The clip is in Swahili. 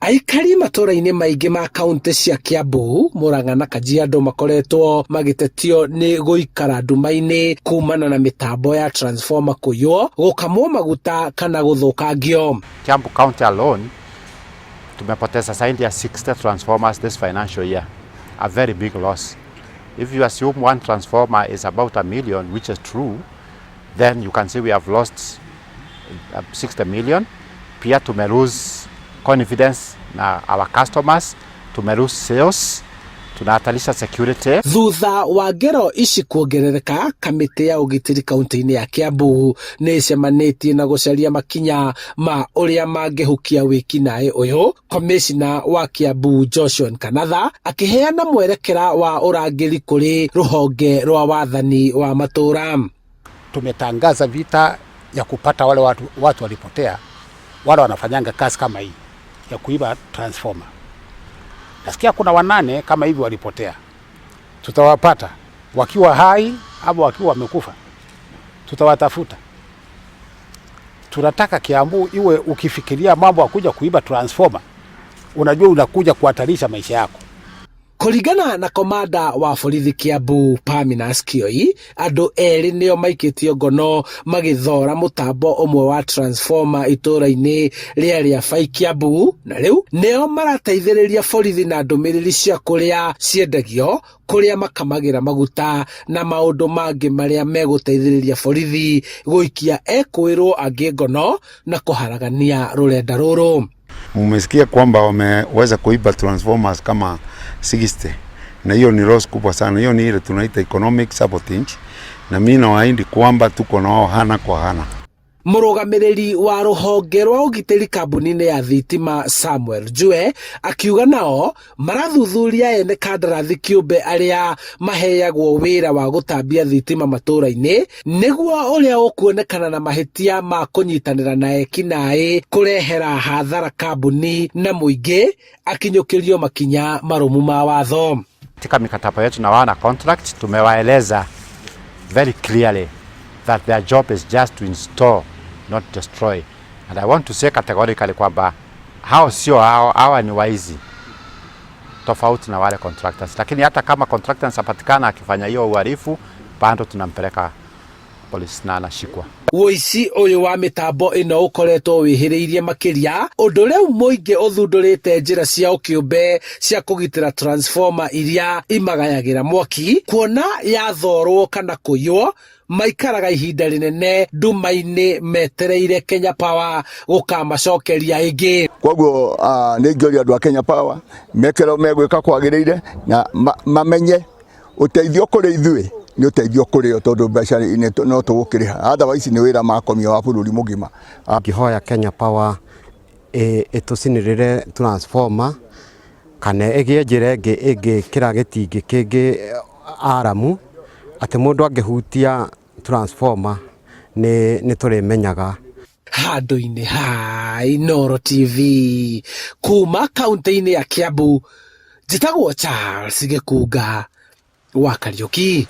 Aikari matũra-inĩ maingĩ ma kaunti cia Kiambu, Mũrang'a na Kajiado makoretwo magitetio ni gũikara nduma-inĩ kumana na mitambo ya transformer kũiywo, gũkamwo maguta kana gũthũkangio. Kiambu County alone tumepoteza zaidi ya 60 transformers this financial year. A very big loss. If you assume one transformer is about $1 million, which is true, then you can see we have lost 60 million. Pia tumelose confidence na our customers, tumelose sales, tunahatarisha security. Thutha wa ngero ici kungerereka, kamiti ya ugitiri kaunti-inĩ ya Kiambu nĩ cemanĩtie na gũcaria makinya ma ũrĩa mangĩhukia wĩkinaĩ ũyũ. Komishina wa Kiambu Joshua Kanatha akiheana mwerekera wa ũrangĩri kũrĩ rũhonge rwa wathani wa matũra. Tumetangaza vita ya kupata wale watu walipotea, wale wanafanyanga kazi kama hii ya kuiba transformer. Nasikia kuna 8 kama hivi walipotea. Tutawapata wakiwa hai au wakiwa wamekufa. Tutawatafuta. Tunataka Kiambu iwe ukifikiria mambo ya kuja kuiba transformer, unajua unakuja kuhatarisha maisha yako. Kũringana na komanda wa borithi Kiambu Paminas Kioi, andũ erĩ nĩo maikĩtio ngono magĩthora mũtambo ũmwe wa transformer itũra-inĩ rĩa Fai Kiambu, na rĩu nĩo marateithĩrĩria borithi na ndũmĩrĩri cia kũrĩa ciendagio, kũrĩa makamagĩra maguta na maũndũ mangĩ marĩa megũteithĩrĩria borithi gũikia ekũĩrwo angĩ ngono na kũharagania rũrenda rũrũ. Mmesikia kwamba wameweza kuiba transformers kama 60, na hiyo ni loss kubwa sana. Hiyo ni ile tunaita economic sabotage, na mimi nawaahidi kwamba tuko nao hana kwa hana. Mũrũgamĩrĩri wa rũhonge rwa ũgitĩri kambuni-inĩ ya thitima Samuel Jue akiuga nao marathuthuria ene kandarathi kĩũmbe arĩa maheagwo wĩra wa gũtambia thitima matũra-inĩ nĩguo ũrĩa ũkuonekana na mahĩtia ma kũnyitanĩra na ekinaĩ kũrehera hathara kambuni na mũingĩ akinyũkĩrio makinya marũmu ma watho. Katika mikataba yetu na wana contract tumewaeleza very clearly that their job is just to install, not destroy. And I want to say categorically kwamba hao sio hawa ni waizi tofauti na wale contractors. Lakini hata kama contractors zapatikana akifanya hiyo uhalifu, bado tunampeleka polisi na anashikwa. Ũici ũyũ wa mitambo ĩno ũkoretwo wĩhĩrĩirie makĩria, ũndũ rĩu mũingĩ ũthundũrĩte njĩra cia ũkĩũmbe cia kũgitĩra transformer iria imagayagĩra mwaki, kuona yathorwo kana kũiywo maikaraga ihinda rĩnene nduma-inĩ metereire Kenya Power gũkamacokeria ĩngĩ. Koguo nĩ ingĩoria andũ a Kenya Power mekero megwĩka kwagĩrĩire na mamenye ũteithio kũrĩ ithuĩ nĩ ũteithio kũrĩ o tondũ mbeca no tũgũkĩrĩha, otherwise nĩ wĩra makomio wa bũrũri mũgima. Ngĩhoya Kenya Power ĩtũcinĩrĩre transformer kana ĩgĩe njĩra ĩngĩ kĩra gĩtingĩ kĩngĩ aramu atĩ mũndũ angĩhutia transformer nĩ tũrĩmenyaga. Handũ-inĩ ha Inooro TV kuma kaunti-inĩ ya Kiambu, njĩtagwo Charles Gĩkunga wa Kariũki.